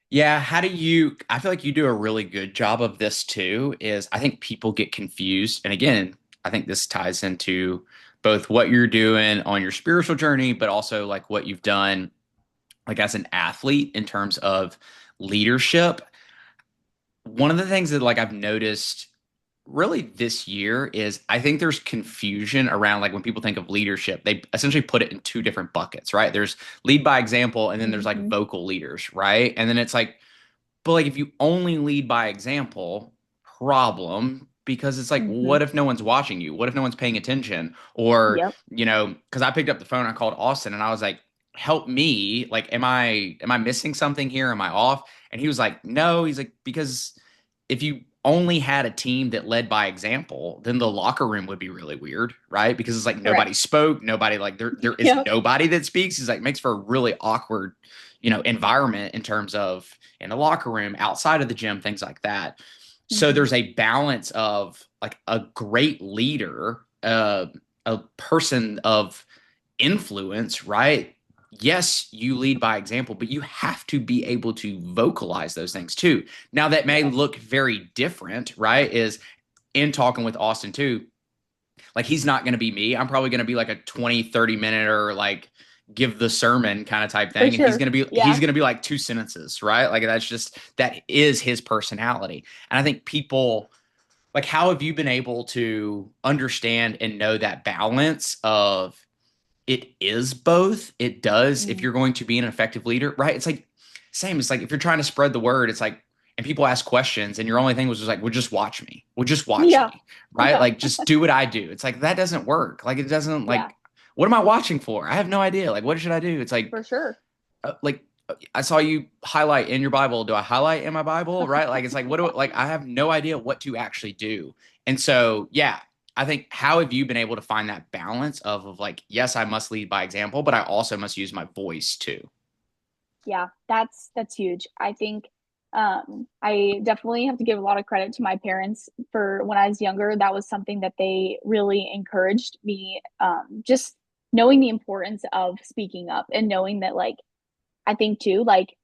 Yeah, how do you I feel like you do a really good job of this too, is I think people get confused. And again, I think this ties into both what you're doing on your spiritual journey, but also like what you've done like as an athlete in terms of leadership. One of the things that like I've noticed really this year is I think there's confusion around like when people think of leadership, they essentially put it in two different buckets, right? There's lead by example, and then there's like mm-hmm. vocal leaders, right? And then it's like, but like if you only lead by example, problem, because it's like, Mm-hmm. what if no one's watching you? What if no one's paying attention? Or, Yep. because I picked up the phone, I called Austin and I was like, help me. Like, am I missing something here? Am I off? And he was like, no. He's like, because if you only had a team that led by example, then the locker room would be really weird, right? Because it's like nobody Correct. spoke, nobody like there is Yep. nobody that speaks. It's like makes for a really awkward, environment in terms of in the locker room, outside of the gym, things like that. So Mm-hmm. there's a balance of like a great leader, a person of influence, right? Yes, you lead by example, but you have to be able to vocalize those things too. Now, that may Yes. look very different, right? Is in talking with Austin too, like he's not going to be me. I'm probably going to be like a 20, 30 minute or like give the sermon kind of type For thing. And he's sure. going to be, Yeah. he's going to be like two sentences, right? Like that is his personality. And I think people, like, how have you been able to understand and know that balance of it is both. It does if Mm. you're going to be an effective leader, right? It's like same. It's like if you're trying to spread the word, it's like, and people ask questions, and your only thing was just like, well, just watch me. Well, just watch Yeah. me, right? Yeah. Like, just do what I do. It's like that doesn't work. Like, it doesn't Yeah. like. What am I watching for? I have no idea. Like, what should I do? It's For like, sure. I saw you highlight in your Bible. Do I highlight in my Bible? Right? Like, it's like, what do like? I have no idea what to actually do. And so, yeah, I think how have you been able to find that balance of like, yes, I must lead by example, but I also must use my voice too. Yeah. That's huge. I think I definitely have to give a lot of credit to my parents for when I was younger. That was something that they really encouraged me. Just knowing the importance of speaking up and knowing that like I think too, like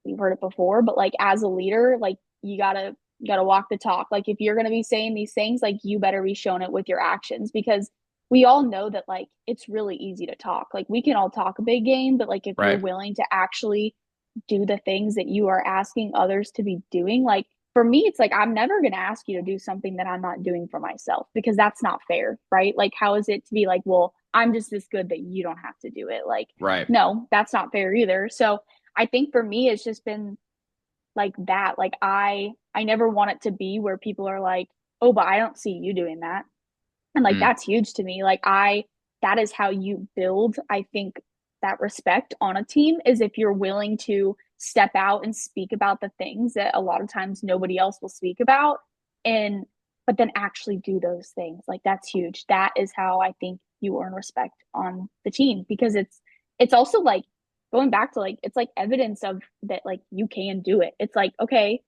we've heard it before, but like as a leader, like you gotta walk the talk. Like if you're gonna be saying these things, like you better be showing it with your actions because we all know that like it's really easy to talk. Like we can all talk a big game, but like if you're Right. willing to actually do the things that you are asking others to be doing, like for me, it's like I'm never gonna ask you to do something that I'm not doing for myself because that's not fair, right? Like how is it to be like, well, I'm just this good that you don't have to do it? Like, Right. no, that's not fair either. So I think for me, it's just been like that. Like I never want it to be where people are like, oh, but I don't see you doing that. And like Mm. that's huge to me. Like that is how you build, I think, that respect on a team is if you're willing to step out and speak about the things that a lot of times nobody else will speak about and but then actually do those things. Like that's huge. That is how I think you earn respect on the team because it's also like going back to like it's like evidence of that like you can do it. It's like, okay,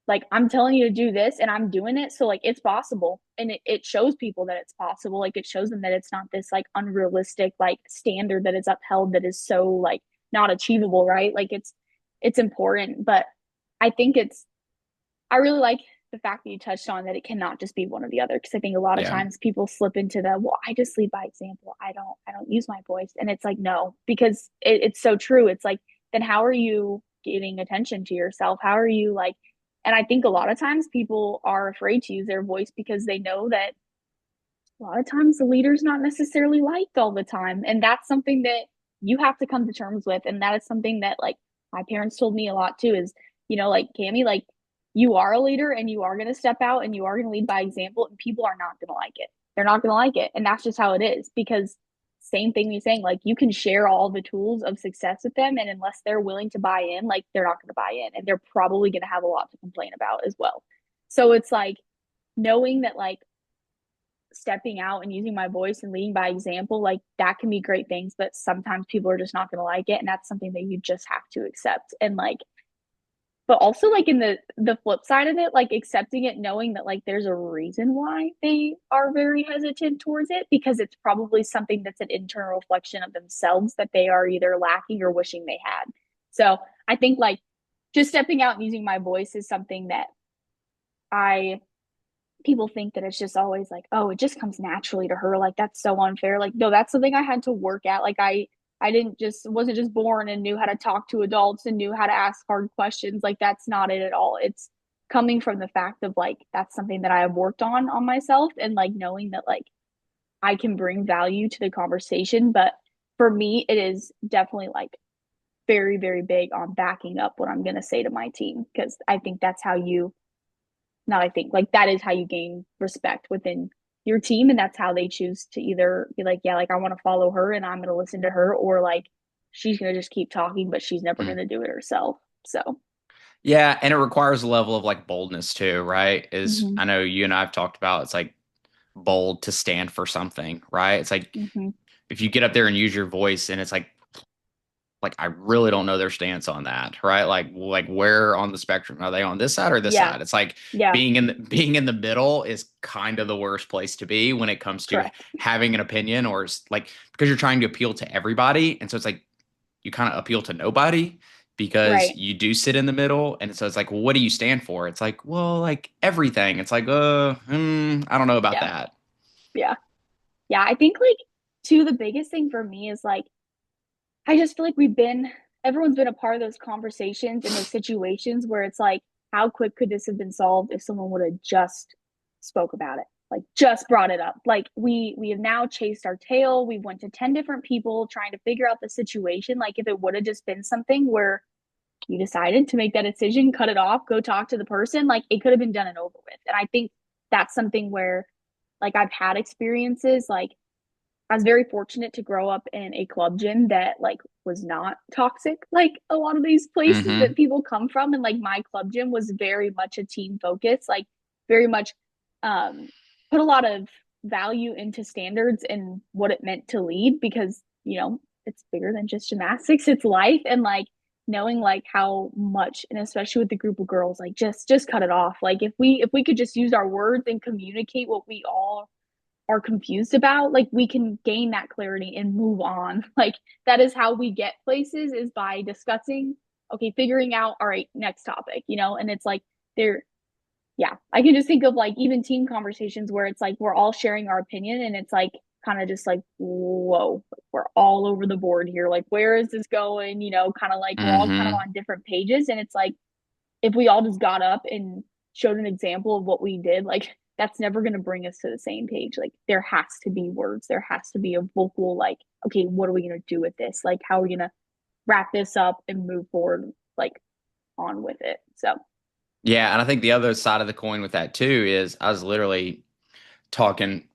like I'm telling you to do this and I'm doing it. So like it's possible. And it shows people that it's possible. Like it shows them that it's not this like unrealistic like standard that is upheld that is so like not achievable, right? Like it's important. But I think it's I really like the fact that you touched on that it cannot just be one or the other because I think a lot of Yeah. times people slip into the well I just lead by example. I don't use my voice and it's like no because it's so true. It's like then how are you giving attention to yourself? How are you like and I think a lot of times people are afraid to use their voice because they know that a lot of times the leader's not necessarily liked all the time. And that's something that you have to come to terms with. And that is something that like my parents told me a lot too is, like Cami, like you are a leader and you are going to step out and you are going to lead by example and people are not going to like it. They're not going to like it. And that's just how it is because same thing you're saying, like you can share all the tools of success with them. And unless they're willing to buy in, like they're not going to buy in and they're probably going to have a lot to complain about as well. So it's like knowing that like stepping out and using my voice and leading by example, like that can be great things, but sometimes people are just not going to like it. And that's something that you just have to accept. And like, but also like in the flip side of it, like accepting it, knowing that like there's a reason why they are very hesitant towards it because it's probably something that's an internal reflection of themselves that they are either lacking or wishing they had. So I think like just stepping out and using my voice is something that I people think that it's just always like, oh, it just comes naturally to her. Like that's so unfair. Like, no, that's something I had to work at. Like I didn't just wasn't just born and knew how to talk to adults and knew how to ask hard questions. Like that's not it at all. It's coming from the fact of like that's something that I have worked on myself and like knowing that like I can bring value to the conversation. But for me, it is definitely like very, very big on backing up what I'm gonna say to my team because I think that's how you not I think like that is how you gain respect within your team and that's how they choose to either be like yeah like I want to follow her and I'm going to listen to her or like she's going to just keep talking but she's never going Mm. to do it herself so Yeah, and it requires a level of like boldness too, right? Is mm-hmm, I know you and I've talked about it's like bold to stand for something, right? It's like mm-hmm. if you get up there and use your voice and it's like I really don't know their stance on that, right? Like where on the spectrum are they on this side or this Yeah, side? It's like yeah, being in the middle is kind of the worst place to be when it comes to correct, having an opinion or like because you're trying to appeal to everybody, and so it's like you kind of appeal to nobody because right, you do sit in the middle, and so it's like, well, what do you stand for? It's like, well, like everything. It's like, I don't know about yeah, that. yeah, yeah. I think like two the biggest thing for me is like I just feel like everyone's been a part of those conversations and those situations where it's like, how quick could this have been solved if someone would have just spoke about it? Like just brought it up. Like we have now chased our tail. We went to 10 different people trying to figure out the situation. Like if it would have just been something where you decided to make that decision, cut it off, go talk to the person, like it could have been done and over with. And I think that's something where like I've had experiences like I was very fortunate to grow up in a club gym that like was not toxic like a lot of these places Mm-hmm. that people come from and like my club gym was very much a team focus like very much um put a lot of value into standards and what it meant to lead because it's bigger than just gymnastics it's life and like knowing like how much and especially with the group of girls like just cut it off like if we could just use our words and communicate what we all are confused about, like we can gain that clarity and move on. Like that is how we get places is by discussing, okay, figuring out, all right, next topic, and it's like there, yeah, I can just think of like even team conversations where it's like we're all sharing our opinion and it's like kind of just like, whoa, we're all over the board here. Like, where is this going? Kind of like we're all kind of Mm-hmm. on different pages. And it's like, if we all just got up and showed an example of what we did, like that's never going to bring us to the same page. Like there has to be words, there has to be a vocal, like, okay, what are we going to do with this? Like, how are we going to wrap this up and move forward, like on with it? So, Yeah, and I think the other side of the coin with that too is I was literally talking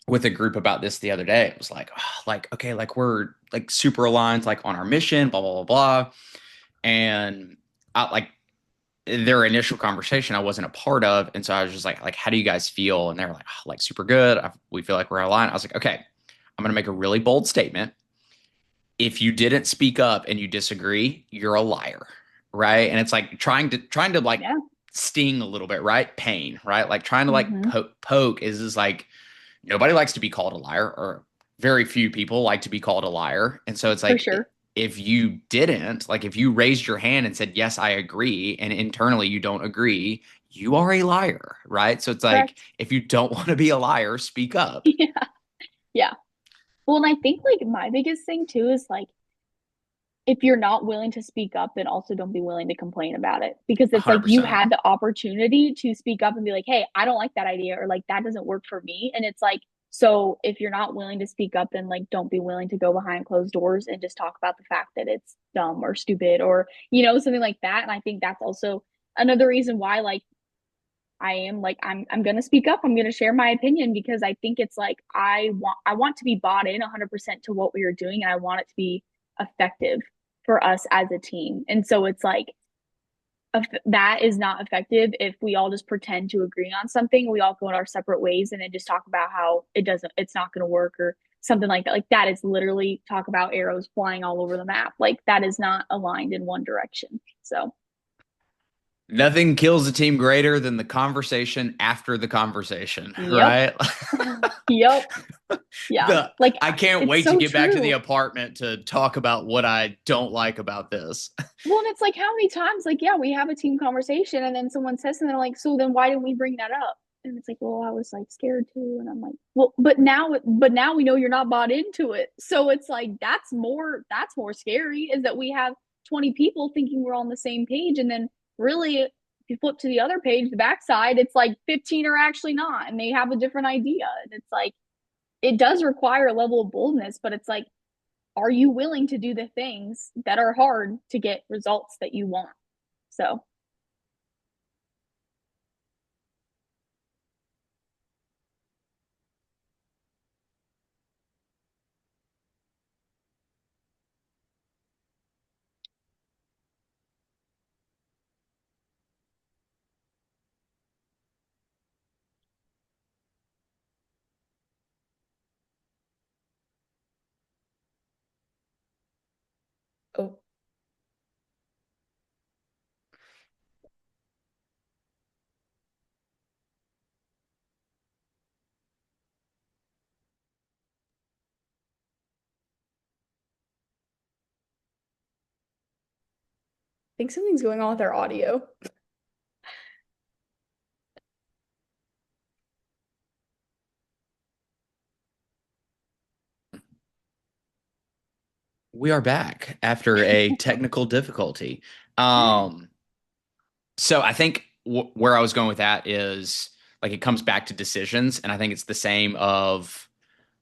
with a group about this the other day. It was like, oh, like okay, like we're like super aligned, like on our mission, blah blah blah blah, and I like their initial conversation I wasn't a part of, and so I was just like, how do you guys feel? And they were like, oh, like super good. We feel like we're aligned. I was like, okay, I'm gonna make a really bold statement, if you didn't speak up and you disagree, you're a liar, right? And it's like trying to like Yeah. sting a little bit, right? Pain, right? Like trying to like Hmm. poke is like nobody likes to be called a liar, or very few people like to be called a liar. And so it's For like sure. if you didn't, like if you raised your hand and said, "Yes, I agree," and internally you don't agree, you are a liar, right? So it's like Correct. if you don't want to be a liar, speak up. Yeah. Yeah. Well, and I think like my biggest thing too is like if you're not willing to speak up, then also don't be willing to complain about it because it's like you 100%. had the opportunity to speak up and be like, hey, I don't like that idea or like that doesn't work for me. And it's like, so if you're not willing to speak up, then like don't be willing to go behind closed doors and just talk about the fact that it's dumb or stupid or, something like that. And I think that's also another reason why like I am like I'm gonna speak up. I'm gonna share my opinion because I think it's like I want to be bought in 100% to what we are doing, and I want it to be effective for us as a team. And so it's like that is not effective if we all just pretend to agree on something. We all go in our separate ways and then just talk about how it's not going to work or something like that. Like that is literally talk about arrows flying all over the map. Like that is not aligned in one direction. So, Nothing kills a team greater than the conversation after the conversation, yep, right? yep. Yeah. the Like I can't it's wait to so get back to the true. apartment to talk about what I don't like about this. Well, and it's like how many times, like, yeah, we have a team conversation and then someone says something like, so then why didn't we bring that up? And it's like, well, I was like scared too. And I'm like, well, but now we know you're not bought into it. So it's like that's more scary is that we have 20 people thinking we're on the same page. And then really if you flip to the other page, the backside, it's like 15 are actually not, and they have a different idea. And it's like it does require a level of boldness, but it's like are you willing to do the things that are hard to get results that you want? So, oh, I think something's going on with our audio. We are back after a technical difficulty. Um, so I think where I was going with that is like it comes back to decisions, and I think it's the same of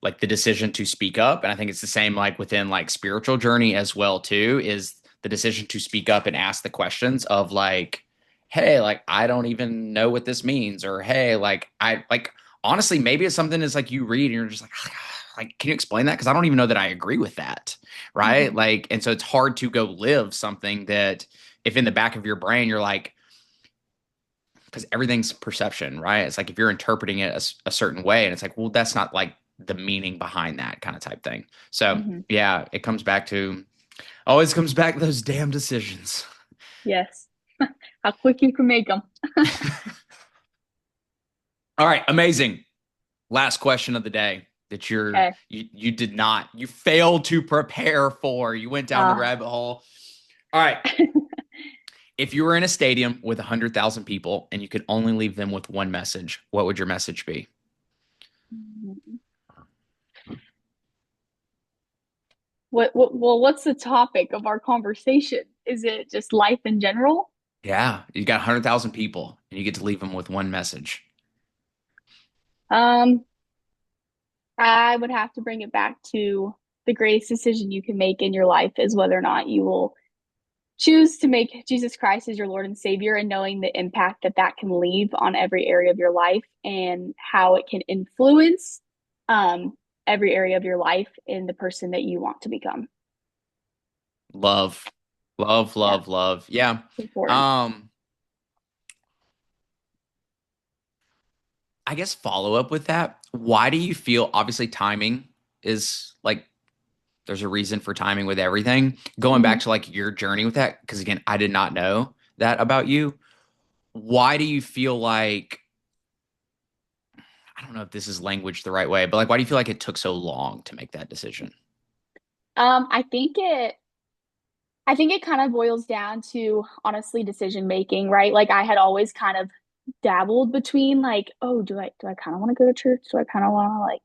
like the decision to speak up, and I think it's the same like within like spiritual journey as well too is the decision to speak up and ask the questions of like, hey, like I don't even know what this means, or hey, like I like honestly maybe it's something is like you read and you're just like can you explain that because I don't even know that I agree with that, right? Mm-hmm. Like, and so it's hard to go live something that if in the back of your brain you're like because everything's perception, right? It's like if you're interpreting it a certain way, and it's like, well, that's not like the meaning behind that kind of type thing. So Mm-hmm. yeah, it comes back to always comes back to those damn decisions. Yes. How quick you can make them. All right, amazing. Last question of the day that Okay. you did not you failed to prepare for. You went down the Uh, rabbit hole. All right. If you were in a stadium with 100,000 people and you could only leave them with one message, what would your message be? what's the topic of our conversation? Is it just life in general? Yeah, you got 100,000 people and you get to leave them with one message. Um, I would have to bring it back to the greatest decision you can make in your life is whether or not you will choose to make Jesus Christ as your Lord and Savior and knowing the impact that that can leave on every area of your life and how it can influence um, every area of your life in the person that you want to become. Love, love, Yeah, love, love. Yeah. it's important. Um, I guess follow up with that. Why do you feel obviously timing is like There's a reason for timing with everything. Going back Hmm. to like your journey with that, because again, I did not know that about you. Why do you feel like, I don't know if this is language the right way, but like, why do you feel like it took so long to make that decision? I think it kind of boils down to honestly decision making, right? Like I had always kind of dabbled between like, oh, do I kind of want to go to church? Do I kind of want to like,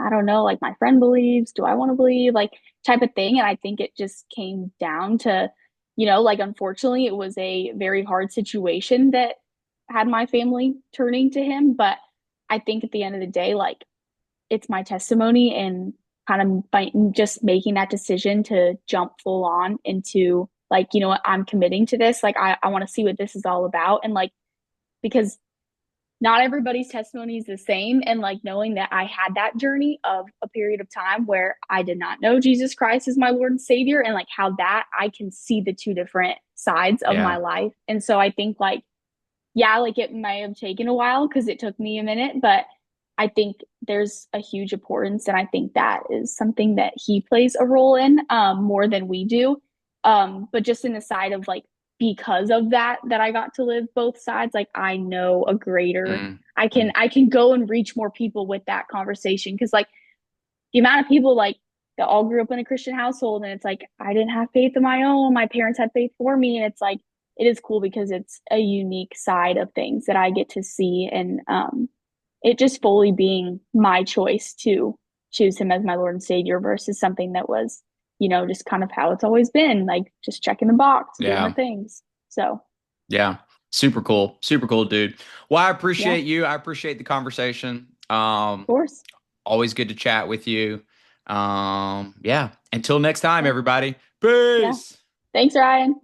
I don't know, like my friend believes, do I want to believe, like type of thing. And I think it just came down to, like unfortunately, it was a very hard situation that had my family turning to him. But I think at the end of the day, like it's my testimony and kind of just making that decision to jump full on into like, what, I'm committing to this. Like I want to see what this is all about. And like, because not everybody's testimony is the same. And like knowing that I had that journey of a period of time where I did not know Jesus Christ as my Lord and Savior, and like how that I can see the two different sides of my Yeah. life. And so I think like, yeah, like it might have taken a while because it took me a minute, but I think there's a huge importance, and I think that is something that he plays a role in more than we do. But just in the side of like because of that I got to live both sides, like I know a greater. Mm, I can mm, I can go and reach more people with that conversation because like the amount of people like that all grew up in a Christian household, and it's like I didn't have faith of my own. My parents had faith for me, and it's like it is cool because it's a unique side of things that I get to see, and it just fully being my choice to choose him as my Lord and Savior versus something that was, just kind of how it's always been, like just checking the box, doing the yeah. things. So Yeah. Super cool. Super cool, dude. Well, I yeah, of appreciate you. I appreciate the conversation. course. Always good to chat with you. Yeah. Until next time, Yeah, everybody. yeah. Peace. Thanks, Ryan.